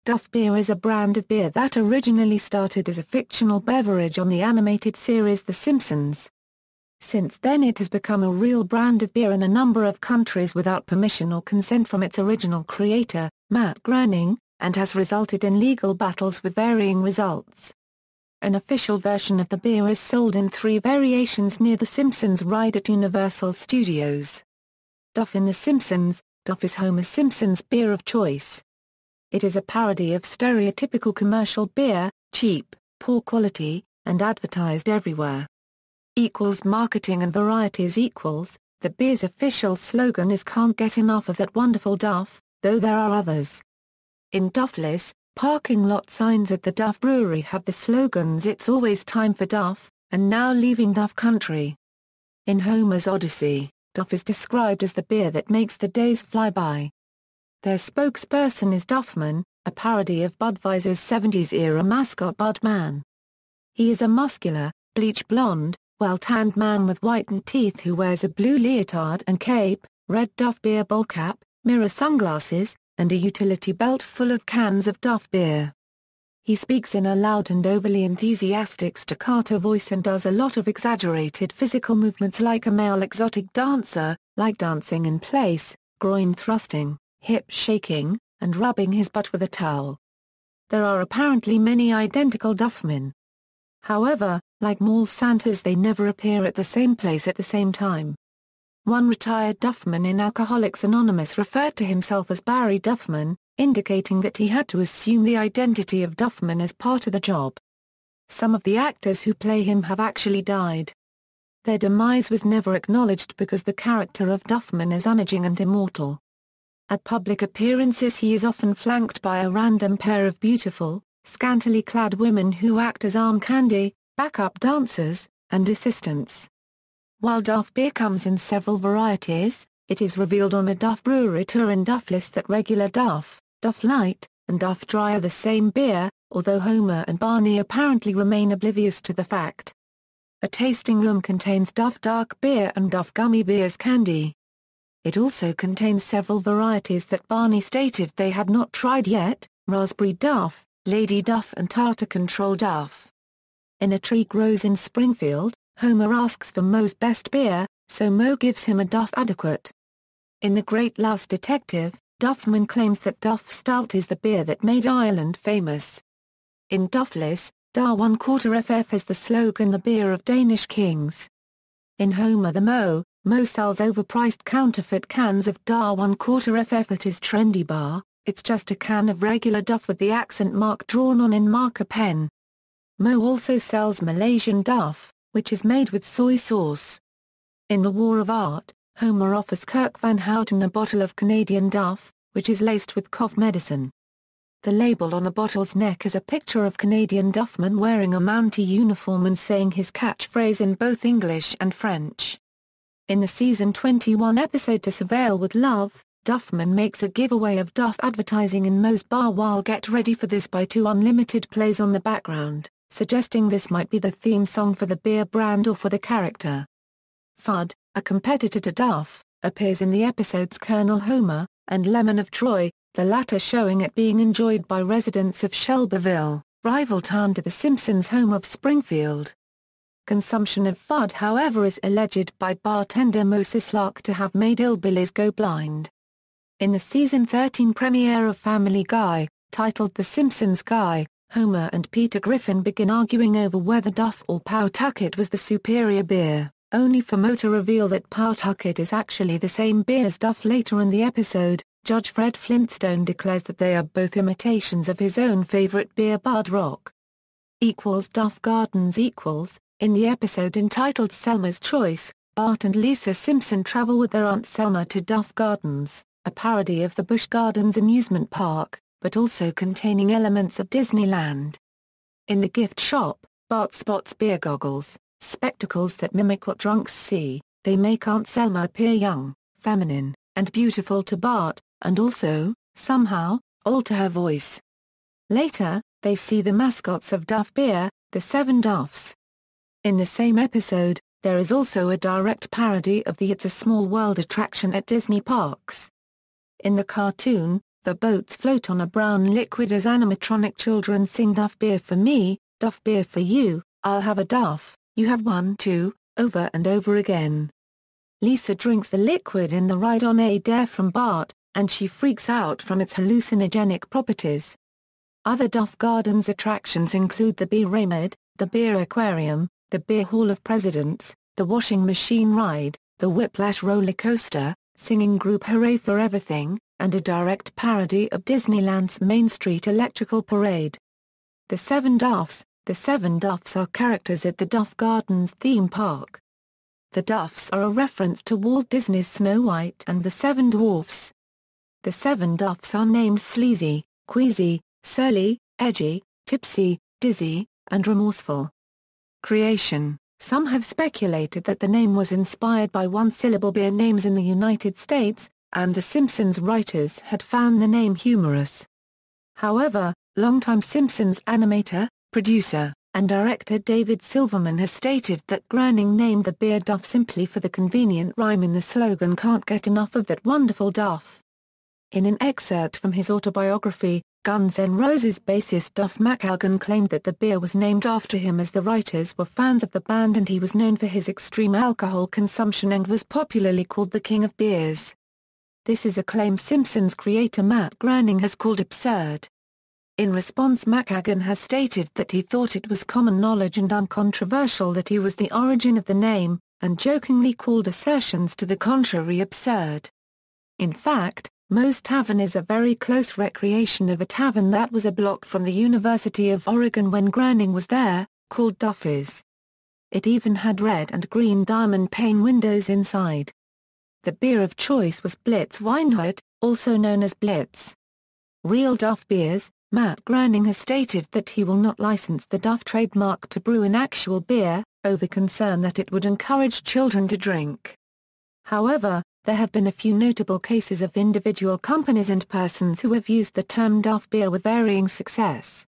Duff Beer is a brand of beer that originally started as a fictional beverage on the animated series The Simpsons. Since then it has become a real brand of beer in a number of countries without permission or consent from its original creator, Matt Groening, and has resulted in legal battles with varying results. An official version of the beer is sold in 3 variations near the Simpsons Ride at Universal Studios. Duff in The Simpsons. Duff is Homer Simpson's beer of choice. It is a parody of stereotypical commercial beer, cheap, poor quality, and advertised everywhere. Marketing and varieties the beer's official slogan is "Can't get enough of that wonderful Duff," though there are others. In Duffless, parking lot signs at the Duff Brewery have the slogans "It's always time for Duff," and "Now leaving Duff Country." In Homer's Odyssey, Duff is described as the beer that makes the days fly by. Their spokesperson is Duffman, a parody of Budweiser's 70s-era mascot Budman. He is a muscular, bleach blonde, well-tanned man with whitened teeth who wears a blue leotard and cape, red Duff Beer bowl cap, mirror sunglasses, and a utility belt full of cans of Duff Beer. He speaks in a loud and overly enthusiastic staccato voice and does a lot of exaggerated physical movements like a male exotic dancer, like dancing in place, groin thrusting, hip shaking, and rubbing his butt with a towel. There are apparently many identical Duffmen. However, like mall Santas, they never appear at the same place at the same time. One retired Duffman in Alcoholics Anonymous referred to himself as Barry Duffman, indicating that he had to assume the identity of Duffman as part of the job. Some of the actors who play him have actually died. Their demise was never acknowledged because the character of Duffman is unaging and immortal. At public appearances he is often flanked by a random pair of beautiful, scantily clad women who act as arm candy, backup dancers, and assistants. While Duff Beer comes in several varieties, it is revealed on a Duff Brewery tour in Duffless that regular Duff, Duff Light, and Duff Dry are the same beer, although Homer and Barney apparently remain oblivious to the fact. A tasting room contains Duff Dark Beer and Duff Gummy Beer's candy. It also contains several varieties that Barney stated they had not tried yet: Raspberry Duff, Lady Duff and Tartar Control Duff. In A Tree Grows in Springfield, Homer asks for Moe's best beer, so Moe gives him a Duff Adequate. In The Great Louse Detective, Duffman claims that Duff Stout is the beer that made Ireland famous. In Duffless, Da 1/4 FF is the slogan, the beer of Danish kings. In Homer the Moe sells overpriced counterfeit cans of Da 1/4 FF at his trendy bar. It's just a can of regular Duff with the accent mark drawn on in marker pen. Moe also sells Malaysian Duff, which is made with soy sauce. In The War of Art, Homer offers Kirk Van Houten a bottle of Canadian Duff, which is laced with cough medicine. The label on the bottle's neck is a picture of Canadian Duffman wearing a Mountie uniform and saying his catchphrase in both English and French. In the season 21 episode To Surveil with Love, Duffman makes a giveaway of Duff advertising in Moe's bar while Get Ready for This by 2 Unlimited plays on the background, suggesting this might be the theme song for the beer brand or for the character. Fudd, a competitor to Duff, appears in the episodes Colonel Homer and Lemon of Troy, the latter showing it being enjoyed by residents of Shelbyville, rival town to The Simpsons' home of Springfield. Consumption of Fudd, however, is alleged by bartender Moe Sislark to have made hillbillies go blind. In the season 13 premiere of Family Guy, titled The Simpsons Guy, Homer and Peter Griffin begin arguing over whether Duff or Pawtucket was the superior beer, only for Moe to reveal that Pawtucket is actually the same beer as Duff. Later in the episode, Judge Fred Flintstone declares that they are both imitations of his own favorite beer Bud Rock. Duff Gardens. In the episode entitled Selma's Choice, Bart and Lisa Simpson travel with their Aunt Selma to Duff Gardens, a parody of the Busch Gardens amusement park, but also containing elements of Disneyland. In the gift shop, Bart spots beer goggles, spectacles that mimic what drunks see. They make Aunt Selma appear young, feminine, and beautiful to Bart, and also, somehow, alter her voice. Later, they see the mascots of Duff Beer, the 7 Duffs. In the same episode, there is also a direct parody of the It's a Small World attraction at Disney parks. In the cartoon, The boats float on a brown liquid as animatronic children sing Duff Beer for me, Duff Beer for you, I'll have a Duff, you have one too, over and over again. Lisa drinks the liquid in the ride on a dare from Bart, and she freaks out from its hallucinogenic properties. Other Duff Gardens attractions include the Beer Ramad, the Beer Aquarium, the Beer Hall of Presidents, the Washing Machine Ride, the Whiplash Roller Coaster, singing group Hooray for Everything, and a direct parody of Disneyland's Main Street Electrical Parade. The Seven Duffs are characters at the Duff Gardens theme park. The Duffs are a reference to Walt Disney's Snow White and the Seven Dwarfs. The Seven Duffs are named Sleazy, Queasy, Surly, Edgy, Tipsy, Dizzy, and Remorseful. Creation: some have speculated that the name was inspired by one-syllable beer names in the United States, and the Simpsons writers had found the name humorous. However, longtime Simpsons animator, producer, and director David Silverman has stated that Groening named the beer Duff simply for the convenient rhyme in the slogan "Can't get enough of that wonderful Duff." In an excerpt from his autobiography, Guns N' Roses bassist Duff McKagan claimed that the beer was named after him as the writers were fans of the band and he was known for his extreme alcohol consumption and was popularly called the King of Beers. This is a claim Simpsons creator Matt Groening has called absurd. In response, McKagan has stated that he thought it was common knowledge and uncontroversial that he was the origin of the name, and jokingly called assertions to the contrary absurd. In fact, Moe's Tavern is a very close recreation of a tavern that was a block from the University of Oregon when Groening was there, called Duffy's. It even had red and green diamond pane windows inside. The beer of choice was Blitz Weinhut, also known as Blitz. Real Duff Beers. Matt Groening has stated that he will not license the Duff trademark to brew an actual beer, over concern that it would encourage children to drink. However, there have been a few notable cases of individual companies and persons who have used the term Duff Beer with varying success.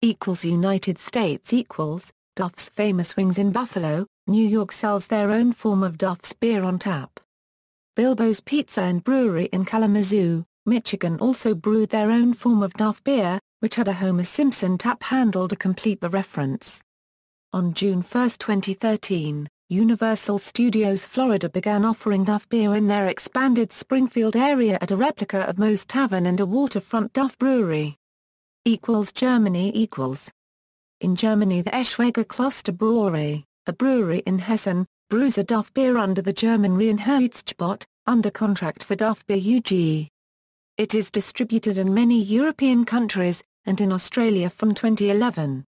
United States Duff's Famous Wings in Buffalo, New York sells their own form of Duff's beer on tap. Bilbo's Pizza and Brewery in Kalamazoo, Michigan also brewed their own form of Duff Beer, which had a Homer Simpson tap handle to complete the reference. On June 1, 2013, Universal Studios Florida began offering Duff Beer in their expanded Springfield area at a replica of Moe's Tavern and a waterfront Duff brewery. Germany In Germany, the Eschwege Kloster Brewery, a brewery in Hessen, brews a Duff Beer under the German Reinheitsgebot, under contract for Duff Beer UG. It is distributed in many European countries, and in Australia from 2011.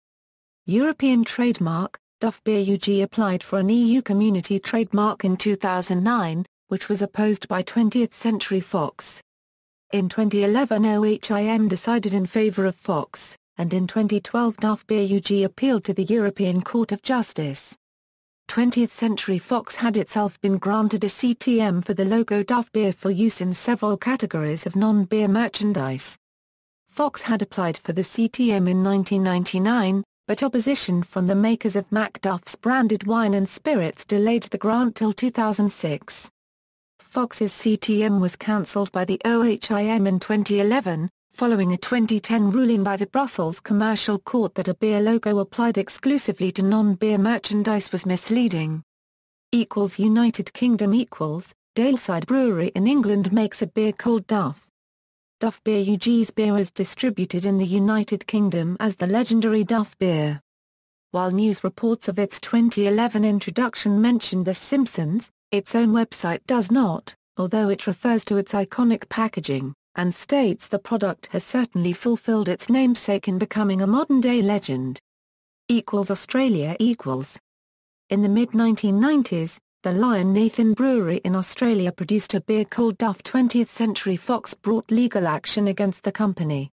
European trademark: Duff Beer UG applied for an EU Community trademark in 2009, which was opposed by 20th Century Fox. In 2011 OHIM decided in favour of Fox, and in 2012 Duff Beer UG appealed to the European Court of Justice. 20th Century Fox had itself been granted a CTM for the logo Duff Beer for use in several categories of non-beer merchandise. Fox had applied for the CTM in 1999, but opposition from the makers of Macduff's branded wine and spirits delayed the grant till 2006. Fox's CTM was cancelled by the OHIM in 2011, following a 2010 ruling by the Brussels Commercial Court that a beer logo applied exclusively to non-beer merchandise was misleading. United Kingdom Daleside Brewery in England makes a beer called Duff. Duff Beer UG's beer is distributed in the United Kingdom as the legendary Duff Beer. While news reports of its 2011 introduction mentioned The Simpsons, its own website does not, although it refers to its iconic packaging, and states the product has certainly fulfilled its namesake in becoming a modern-day legend. Australia In the mid-1990s, the Lion Nathan Brewery in Australia produced a beer called Duff. 20th Century Fox brought legal action against the company.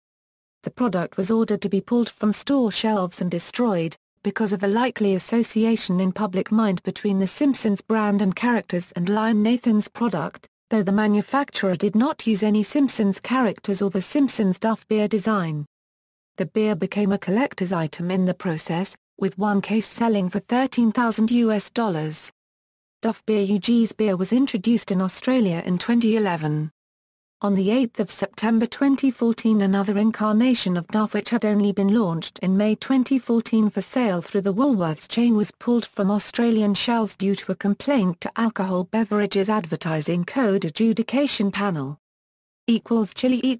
The product was ordered to be pulled from store shelves and destroyed, because of the likely association in public mind between the Simpsons brand and characters and Lion Nathan's product, though the manufacturer did not use any Simpsons characters or the Simpsons Duff Beer design. The beer became a collector's item in the process, with one case selling for $13,000. Duff Beer UG's beer was introduced in Australia in 2011. On the 8th of September 2014, another incarnation of Duff, which had only been launched in May 2014 for sale through the Woolworths chain, was pulled from Australian shelves due to a complaint to Alcohol Beverages Advertising Code Adjudication Panel. Chile.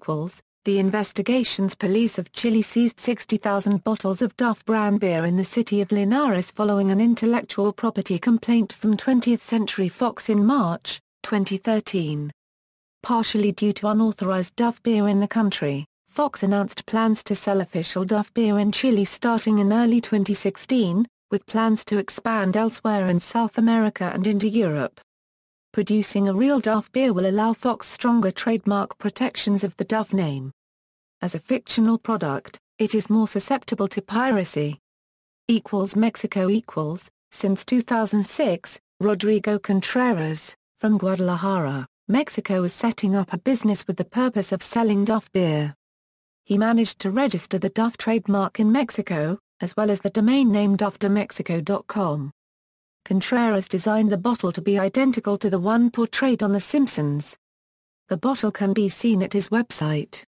The investigations police of Chile seized 60,000 bottles of Duff brand beer in the city of Linares following an intellectual property complaint from 20th Century Fox in March 2013. Partially due to unauthorized Duff beer in the country, Fox announced plans to sell official Duff beer in Chile starting in early 2016, with plans to expand elsewhere in South America and into Europe. Producing a real Duff beer will allow Fox stronger trademark protections of the Duff name. As a fictional product, it is more susceptible to piracy. Mexico. Since 2006, Rodrigo Contreras, from Guadalajara, Mexico, is setting up a business with the purpose of selling Duff beer. He managed to register the Duff trademark in Mexico, as well as the domain name duffdemexico.com. Contreras designed the bottle to be identical to the one portrayed on The Simpsons. The bottle can be seen at his website.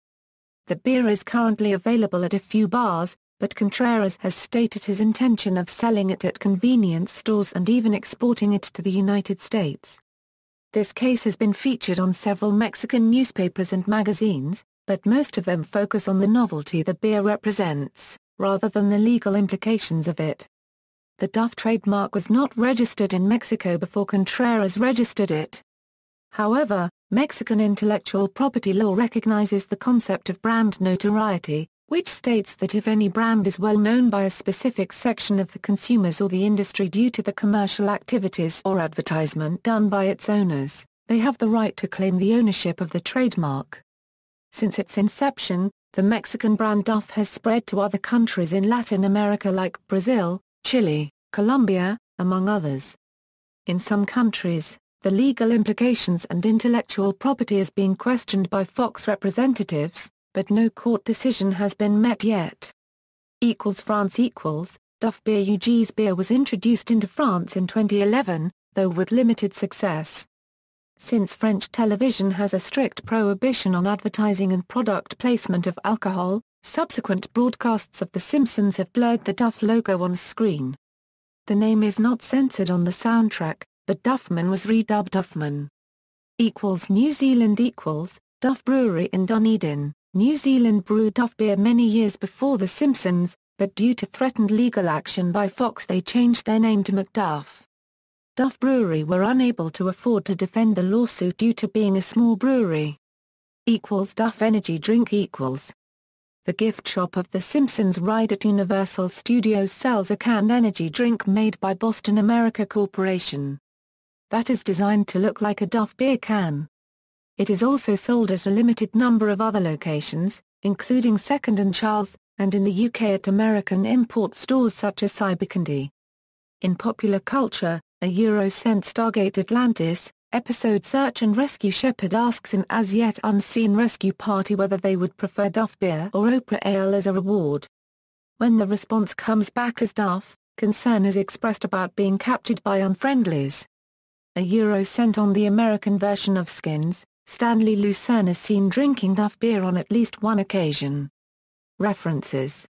The beer is currently available at a few bars, but Contreras has stated his intention of selling it at convenience stores and even exporting it to the United States. This case has been featured on several Mexican newspapers and magazines, but most of them focus on the novelty the beer represents, rather than the legal implications of it. The Duff trademark was not registered in Mexico before Contreras registered it. However, Mexican intellectual property law recognizes the concept of brand notoriety, which states that if any brand is well known by a specific section of the consumers or the industry due to the commercial activities or advertisement done by its owners, they have the right to claim the ownership of the trademark. Since its inception, the Mexican brand Duff has spread to other countries in Latin America like Brazil, Chile, Colombia, among others. In some countries, the legal implications and intellectual property is being questioned by Fox representatives, but no court decision has been met yet. France. Duff Beer UG's beer was introduced into France in 2011, though with limited success. Since French television has a strict prohibition on advertising and product placement of alcohol, subsequent broadcasts of The Simpsons have blurred the Duff logo on screen. The name is not censored on the soundtrack, but Duffman was redubbed Duffman. New Zealand. Duff Brewery in Dunedin, New Zealand brewed Duff beer many years before The Simpsons, but due to threatened legal action by Fox they changed their name to McDuff. Duff Brewery were unable to afford to defend the lawsuit due to being a small brewery. Duff Energy Drink. The gift shop of The Simpsons Ride at Universal Studios sells a canned energy drink made by Boston America Corporation. That is designed to look like a Duff beer can. It is also sold at a limited number of other locations, including Second and Charles, and in the UK at American import stores such as Cybercandy. In popular culture, a Eurocent Stargate Atlantis episode Search and Rescue Shepard asks an as-yet unseen rescue party whether they would prefer Duff beer or Oprah Ale as a reward. When the response comes back as Duff, concern is expressed about being captured by unfriendlies. A Eurocent on the American version of Skins, Stanley Lucerne is seen drinking Duff beer on at least one occasion. References